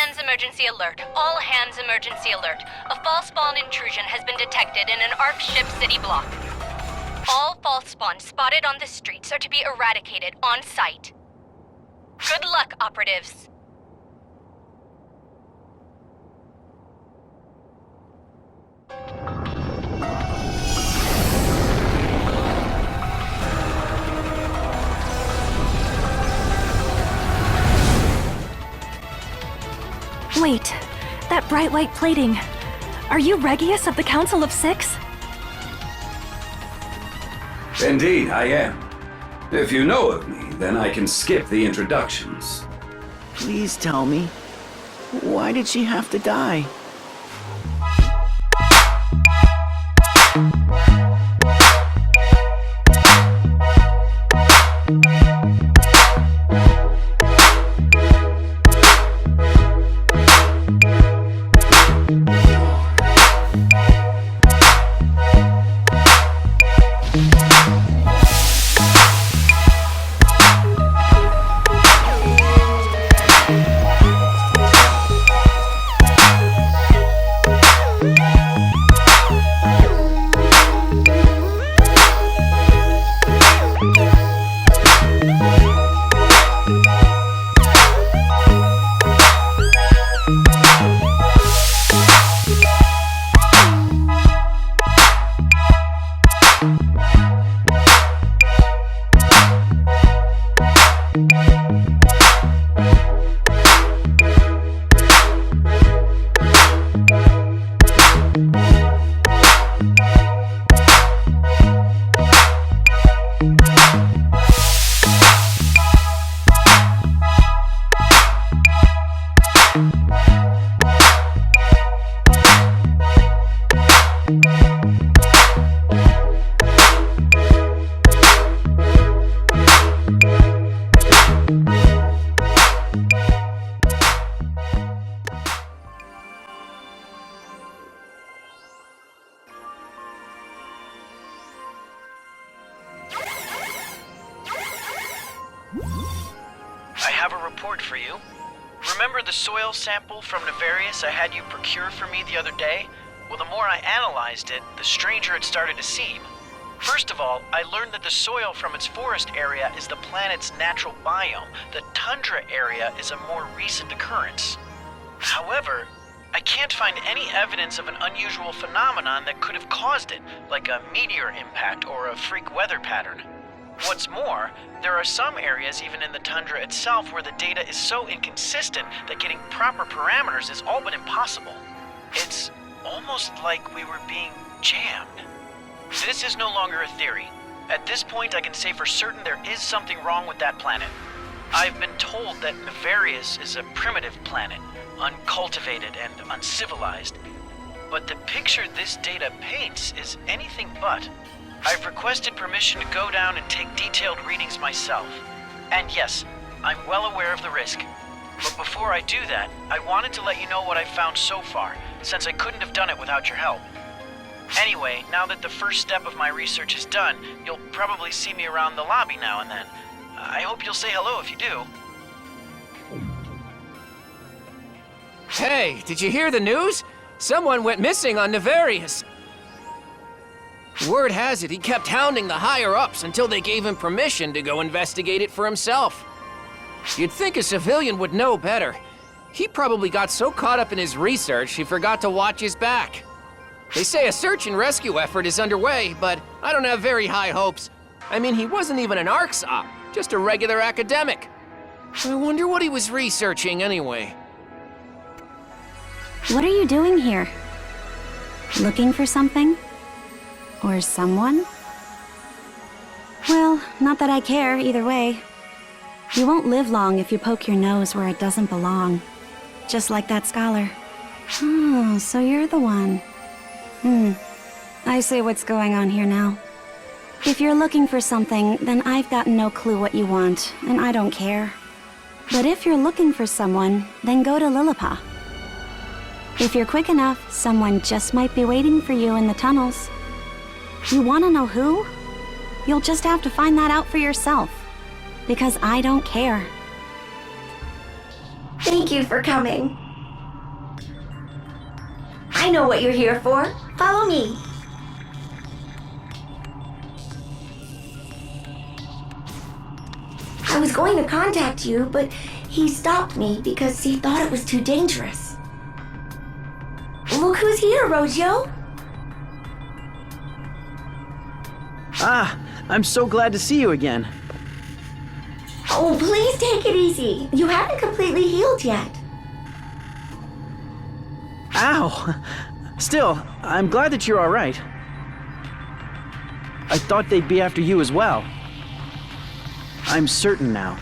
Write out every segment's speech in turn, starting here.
hands emergency alert. All hands emergency alert. A false spawn intrusion has been detected in an ARC ship city block. All false spawns spotted on the streets are to be eradicated on site. Good luck, operatives. Wait, that bright white plating. Are you Regius of the Council of Six? Indeed, I am. If you know of me, then I can skip the introductions. Please tell me, why did she have to die? I have a report for you. Remember the soil sample from Nefarious I had you procure for me the other day? Well, the more I analyzed it, the stranger it started to seem. First of all, I learned that the soil from its forest area is the planet's natural biome. The tundra area is a more recent occurrence. However, I can't find any evidence of an unusual phenomenon that could have caused it, like a meteor impact or a freak weather pattern. What's more, there are some areas even in the tundra itself where the data is so inconsistent that getting proper parameters is all but impossible. It's almost like we were being jammed. This is no longer a theory. At this point, I can say for certain there is something wrong with that planet. I've been told that Nefarious is a primitive planet, uncultivated and uncivilized. But the picture this data paints is anything but. I've requested permission to go down and take detailed readings myself. And yes, I'm well aware of the risk. But before I do that, I wanted to let you know what I've found so far, since I couldn't have done it without your help. Anyway, now that the first step of my research is done, you'll probably see me around the lobby now and then. I hope you'll say hello if you do. Hey, did you hear the news? Someone went missing on Nefarious. Word has it he kept hounding the higher-ups until they gave him permission to go investigate it for himself. You'd think a civilian would know better. He probably got so caught up in his research he forgot to watch his back. They say a search and rescue effort is underway, but I don't have very high hopes. I mean, he wasn't even an ARC-op, just a regular academic. I wonder what he was researching anyway. What are you doing here? Looking for something? Or someone? Well, not that I care either way. You won't live long if you poke your nose where it doesn't belong. Just like that scholar. Oh, so you're the one. I see what's going on here now. If you're looking for something, then I've got no clue what you want, and I don't care. But if you're looking for someone, then go to Lilliput. If you're quick enough, someone just might be waiting for you in the tunnels. You want to know who? You'll just have to find that out for yourself. Because I don't care. Thank you for coming. I know what you're here for. Follow me. I was going to contact you, but he stopped me because he thought it was too dangerous. Look who's here, Rojo. Ah, I'm so glad to see you again. Oh, please take it easy. You haven't completely healed yet. Ow! Still, I'm glad that you're alright. I thought they'd be after you as well. I'm certain now.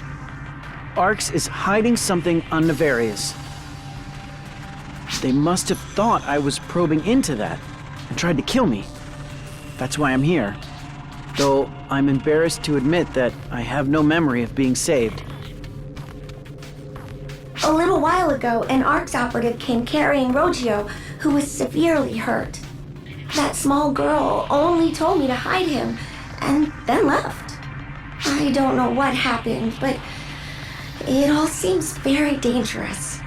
Arx is hiding something on Nefarious. They must have thought I was probing into that and tried to kill me. That's why I'm here. Though I'm embarrassed to admit that I have no memory of being saved. A little while ago, an Arx operative came carrying Rojo, who was severely hurt. That small girl only told me to hide him, and then left. I don't know what happened, but it all seems very dangerous.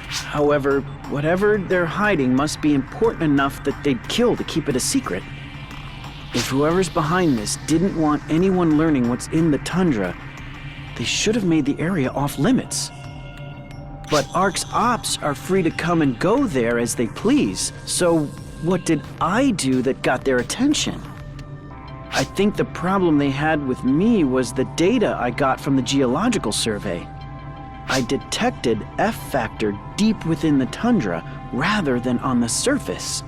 However, whatever they're hiding must be important enough that they'd kill to keep it a secret. If whoever's behind this didn't want anyone learning what's in the tundra, they should have made the area off limits. But Arx Ops are free to come and go there as they please, so what did I do that got their attention? I think the problem they had with me was the data I got from the geological survey. I detected F-factor deep within the tundra rather than on the surface,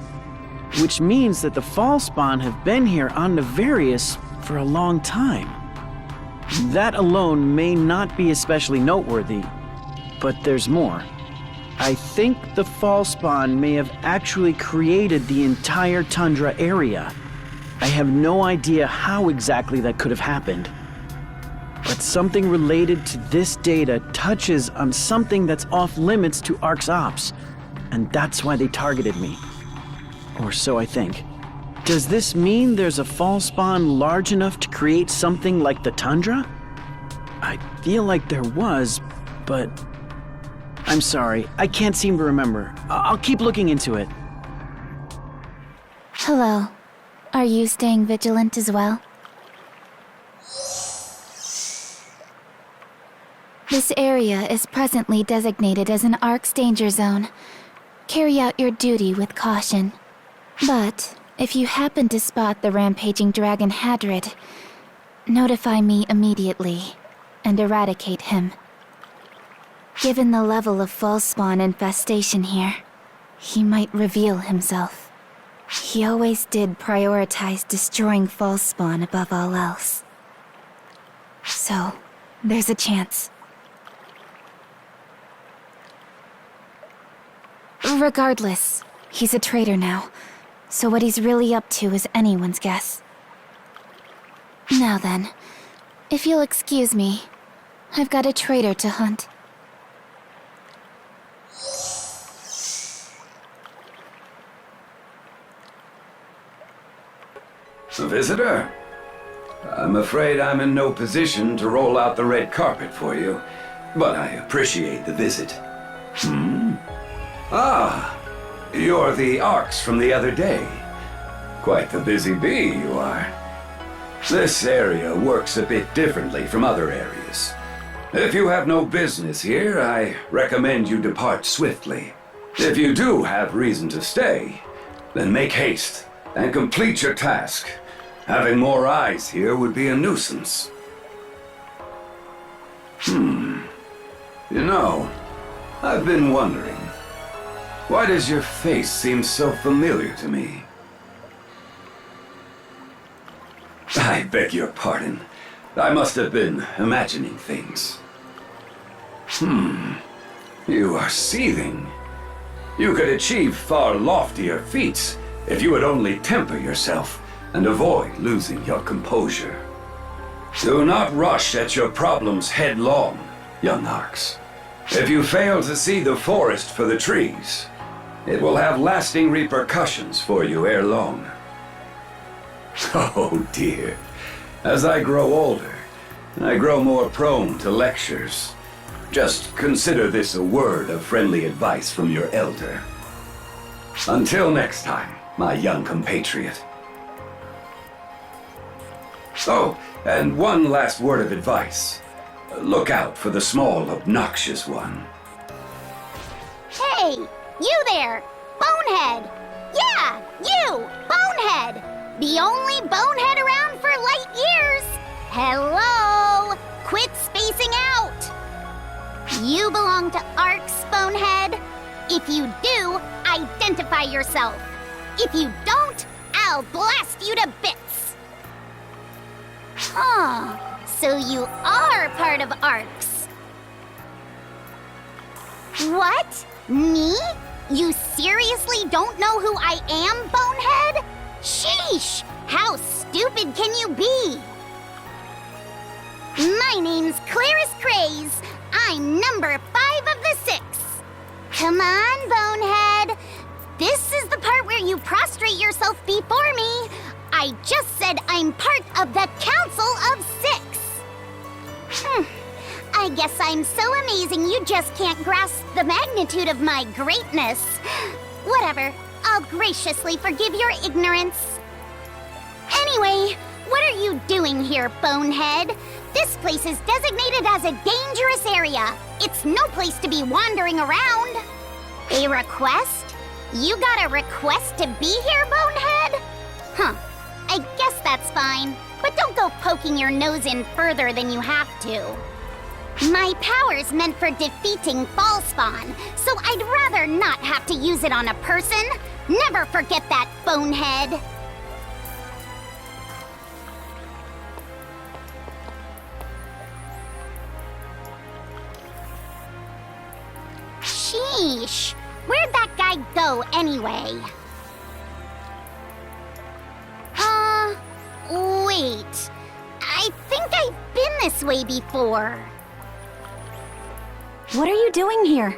which means that the fall spawn have been here on Nefarious for a long time. That alone may not be especially noteworthy, but there's more. I think the fall spawn may have actually created the entire tundra area. I have no idea how exactly that could have happened. But something related to this data touches on something that's off limits to Arx Ops, and that's why they targeted me. Or so I think. Does this mean there's a fall spawn large enough to create something like the tundra? I feel like there was, but I'm sorry, I can't seem to remember. I'll keep looking into it. Hello. Are you staying vigilant as well? This area is presently designated as an Arx danger zone. Carry out your duty with caution. But if you happen to spot the rampaging dragon Hadrid, notify me immediately and eradicate him. Given the level of false spawn infestation here, he might reveal himself. He always did prioritize destroying false spawn above all else. So, there's a chance. Regardless, he's a traitor now, so what he's really up to is anyone's guess. Now then, if you'll excuse me, I've got a traitor to hunt. A visitor? I'm afraid I'm in no position to roll out the red carpet for you, but I appreciate the visit. Ah, you're the Arx from the other day. Quite the busy bee you are. This area works a bit differently from other areas. If you have no business here, I recommend you depart swiftly. If you do have reason to stay, then make haste and complete your task. Having more eyes here would be a nuisance. You know, I've been wondering, why does your face seem so familiar to me? I beg your pardon. I must have been imagining things. You are seething. You could achieve far loftier feats if you would only temper yourself and avoid losing your composure. Do not rush at your problems headlong, young Arx. If you fail to see the forest for the trees, it will have lasting repercussions for you ere long. Oh dear. As I grow older, I grow more prone to lectures. Just consider this a word of friendly advice from your elder. Until next time, my young compatriot. Oh, and one last word of advice. Look out for the small, obnoxious one. Hey, you there! Bonehead! Yeah, you! Bonehead! The only bonehead around for light years! Hello! Quit spacing out! You belong to ARCS, Bonehead? If you do, identify yourself. If you don't, I'll blast you to bits! Huh, so you are part of ARCS. What? Me? You seriously don't know who I am, Bonehead? Sheesh! How stupid can you be? My name's Clarice Craze. I'm number 5 of the 6. Come on, Bonehead. This is the part where you prostrate yourself before me. I just said I'm part of the Council of 6. I guess I'm so amazing you just can't grasp the magnitude of my greatness. Whatever, I'll graciously forgive your ignorance. Anyway, what are you doing here, Bonehead? This place is designated as a dangerous area. It's no place to be wandering around. A request? You got a request to be here, Bonehead? Huh, I guess that's fine. But don't go poking your nose in further than you have to. My power's meant for defeating Fallspawn, so I'd rather not have to use it on a person. Never forget that, Bonehead. Sheesh, where'd that guy go anyway? Wait. I think I've been this way before. What are you doing here?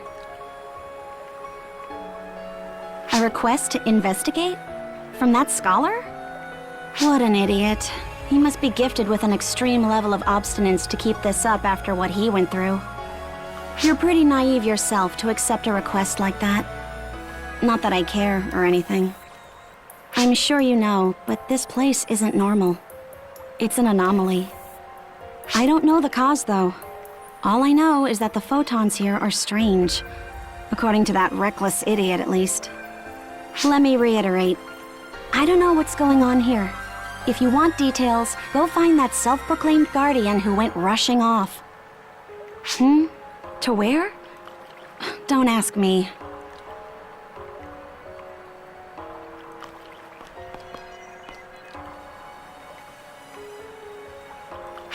A request to investigate? From that scholar? What an idiot. He must be gifted with an extreme level of obstinance to keep this up after what he went through. You're pretty naive yourself to accept a request like that. Not that I care or anything. I'm sure you know, but this place isn't normal. It's an anomaly. I don't know the cause, though. All I know is that the photons here are strange. According to that reckless idiot, at least. Let me reiterate. I don't know what's going on here. If you want details, go find that self-proclaimed guardian who went rushing off. To where? Don't ask me.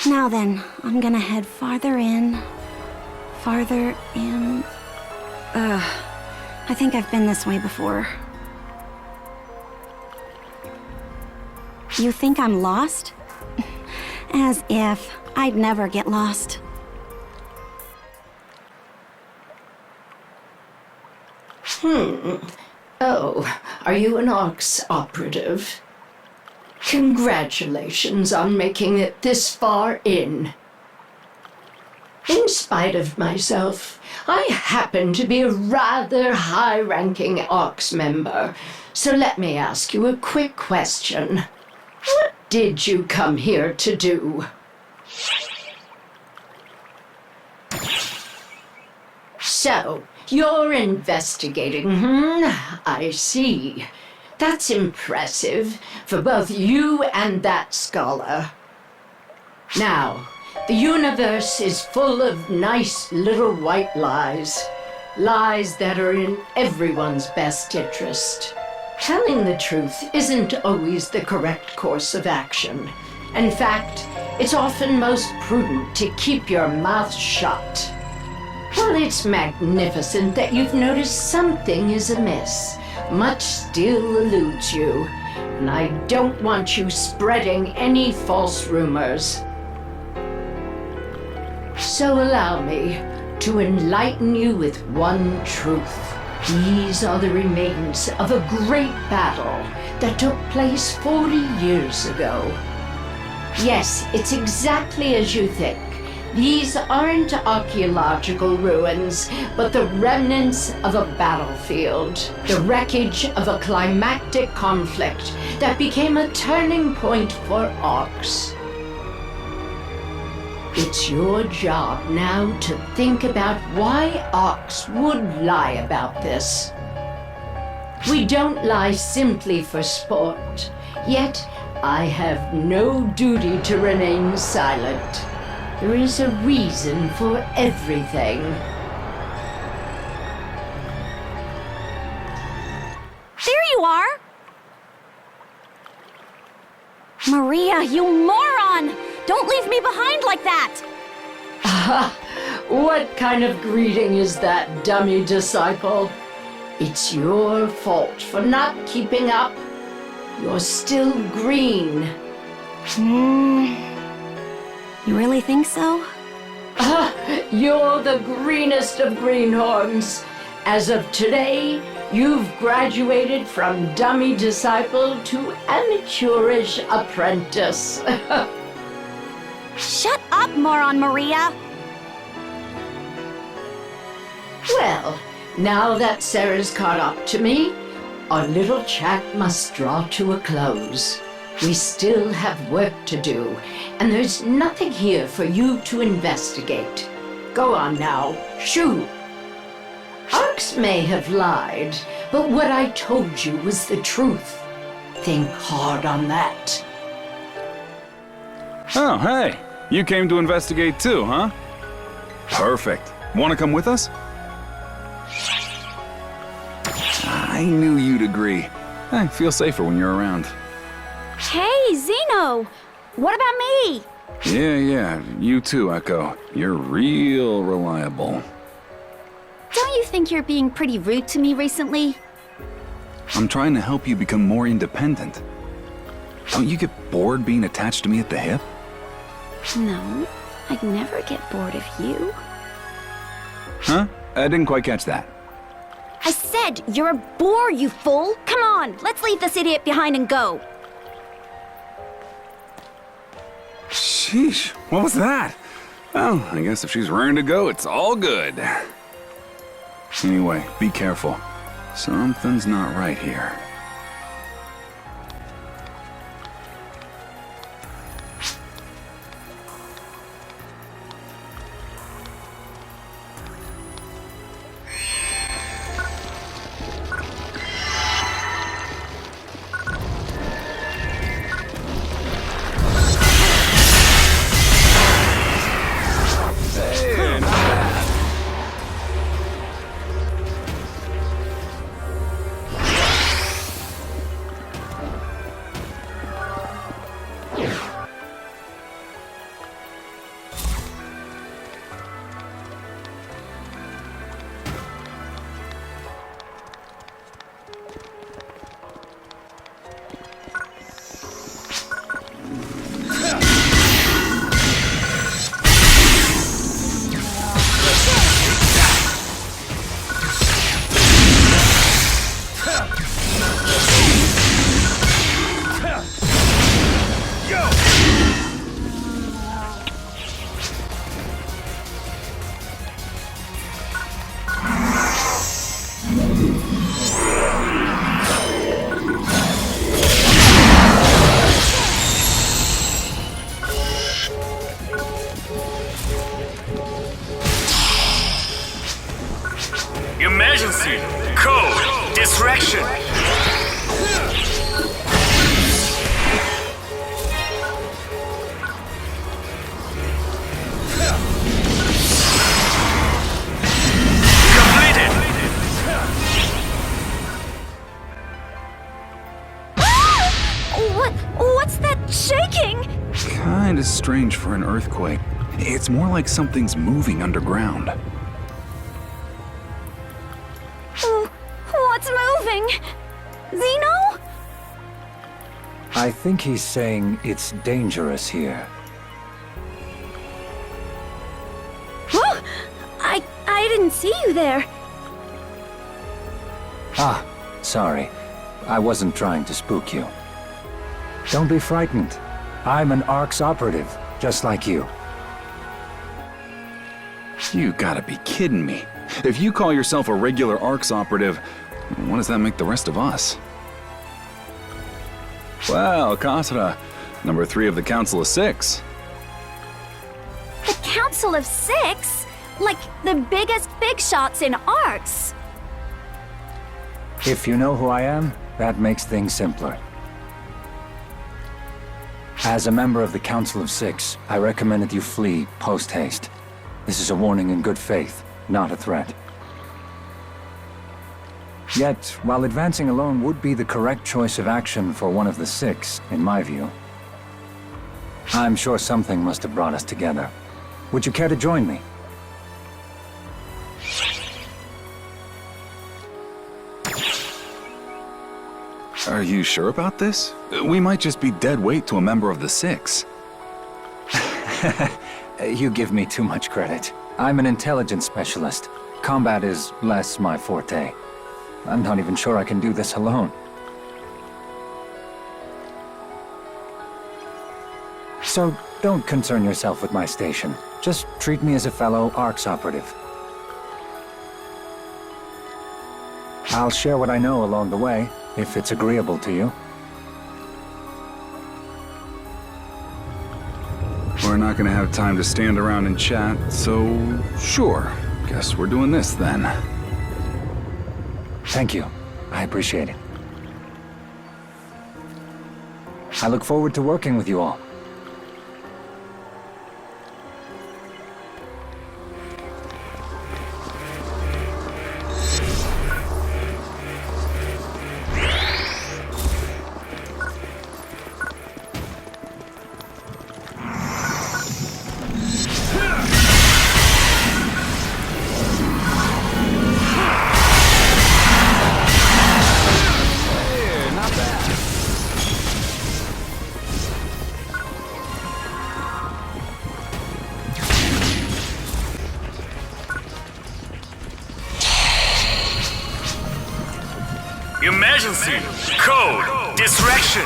Now then, I'm gonna head farther in. Farther in. I think I've been this way before. You think I'm lost? As if. I'd never get lost. Oh, are you an ARCS operative? Congratulations on making it this far in. In spite of myself, I happen to be a rather high-ranking ARCS member, so let me ask you a quick question. What did you come here to do? So, you're investigating, I see. That's impressive for both you and that scholar. Now, the universe is full of nice little white lies. Lies that are in everyone's best interest. Telling the truth isn't always the correct course of action. In fact, it's often most prudent to keep your mouth shut. Well, it's magnificent that you've noticed something is amiss. Much still eludes you, and I don't want you spreading any false rumors. So allow me to enlighten you with one truth. These are the remains of a great battle that took place 40 years ago. Yes, it's exactly as you think. These aren't archaeological ruins, but the remnants of a battlefield. The wreckage of a climactic conflict that became a turning point for orcs. It's your job now to think about why orcs would lie about this. We don't lie simply for sport, yet I have no duty to remain silent. There is a reason for everything. There you are! Maria, you moron! Don't leave me behind like that! What kind of greeting is that, dummy disciple? It's your fault for not keeping up. You're still green. You really think so? You're the greenest of greenhorns. As of today, you've graduated from dummy disciple to amateurish apprentice. Shut up, moron Maria! Well, now that Sarah's caught up to me, our little chat must draw to a close. We still have work to do, and there's nothing here for you to investigate. Go on now, shoo! Arcs may have lied, but what I told you was the truth. Think hard on that. Oh, hey! You came to investigate too, huh? Perfect. Want to come with us? I knew you'd agree. I feel safer when you're around. Hey, Zeno! What about me? Yeah, you too, Echo. You're real reliable. Don't you think you're being pretty rude to me recently? I'm trying to help you become more independent. Don't you get bored being attached to me at the hip? No, I'd never get bored of you. Huh? I didn't quite catch that. I said you're a bore, you fool! Come on, let's leave this idiot behind and go. Sheesh, what was that? Well, I guess if she's raring to go, it's all good. Anyway, be careful. Something's not right here. Emergency! Code! Distraction! Completed! What's that shaking? Kinda strange for an earthquake. It's more like something's moving underground. What's moving? Zeno? I think he's saying it's dangerous here. Oh, I didn't see you there. Ah, sorry. I wasn't trying to spook you. Don't be frightened. I'm an ARC's operative, just like you. You gotta be kidding me. If you call yourself a regular ARCS operative, what does that make the rest of us? Well, Kasra, number 3 of the Council of 6. The Council of 6? Like the biggest big shots in ARCS. If you know who I am, that makes things simpler. As a member of the Council of 6, I recommend that you flee post-haste. This is a warning in good faith, not a threat. Yet, while advancing alone would be the correct choice of action for one of the 6, in my view, I'm sure something must have brought us together. Would you care to join me? Are you sure about this? We might just be dead weight to a member of the 6. You give me too much credit. I'm an intelligence specialist. Combat is less my forte. I'm not even sure I can do this alone. So don't concern yourself with my station. Just treat me as a fellow ARCS operative. I'll share what I know along the way, if it's agreeable to you. We're not gonna have time to stand around and chat, so sure. Guess we're doing this then. Thank you. I appreciate it. I look forward to working with you all. Emergency! Code! Distraction!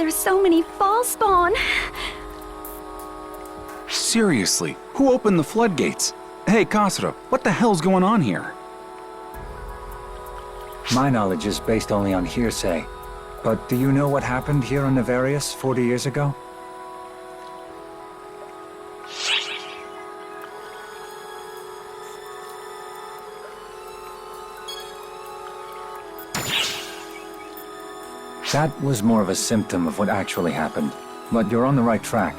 So many fall spawn. Seriously, who opened the floodgates? Hey, Kasra, what the hell's going on here? My knowledge is based only on hearsay. But do you know what happened here on Nefarious 40 years ago? That was more of a symptom of what actually happened, but you're on the right track.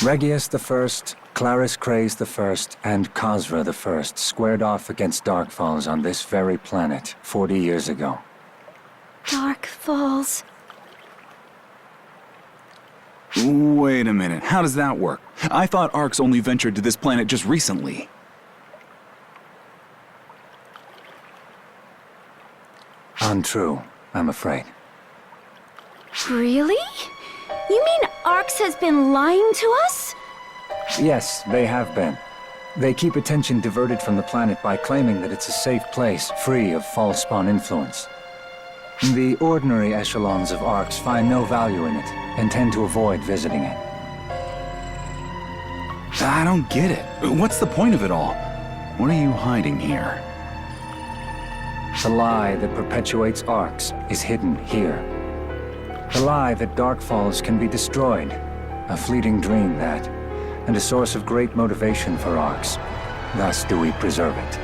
Regius I, Claris Craze I, and Khazra I squared off against Dark Falls on this very planet 40 years ago. Dark Falls. Wait a minute, how does that work? I thought ARCS only ventured to this planet just recently. Untrue, I'm afraid. Really? You mean ARCS has been lying to us? Yes, they have been. They keep attention diverted from the planet by claiming that it's a safe place, free of false spawn influence. The ordinary echelons of ARCS find no value in it, and tend to avoid visiting it. I don't get it. What's the point of it all? What are you hiding here? The lie that perpetuates ARCS is hidden here. The lie that Dark Falls can be destroyed. A fleeting dream that, and a source of great motivation for ARCS. Thus do we preserve it.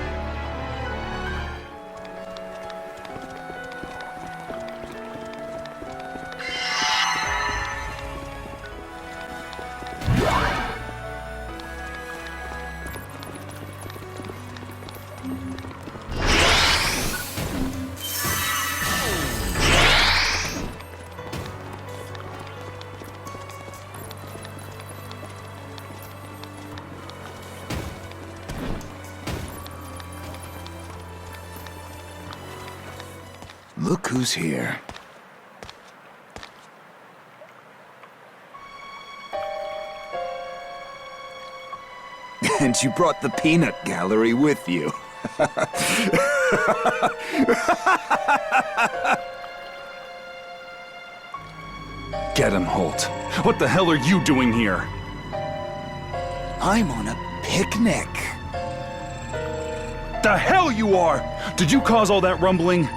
Look who's here. And you brought the peanut gallery with you. Get him, Holt. What the hell are you doing here? I'm on a picnic. The hell you are! Did you cause all that rumbling?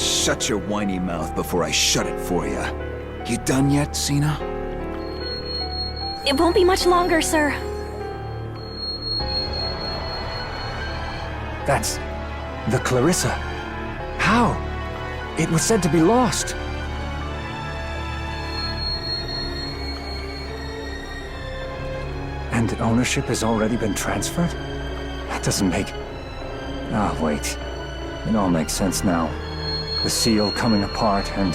Shut your whiny mouth before I shut it for you. You done yet, Cena? It won't be much longer, sir. That's the Clarissa. How? It was said to be lost. And ownership has already been transferred? That doesn't make... Ah, wait. It all makes sense now. The seal coming apart, and...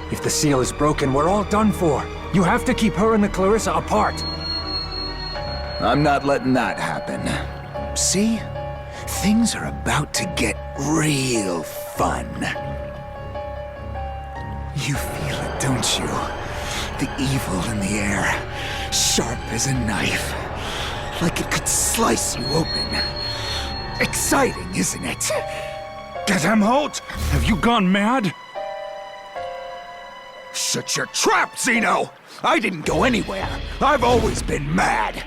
If the seal is broken, we're all done for. You have to keep her and the Clarissa apart. I'm not letting that happen. See? Things are about to get real fun. You feel it, don't you? The evil in the air. Sharp as a knife. Like it could slice you open. Exciting, isn't it? Get him, Holt! Have you gone mad? Shut your trap, Zeno! I didn't go anywhere. I've always been mad.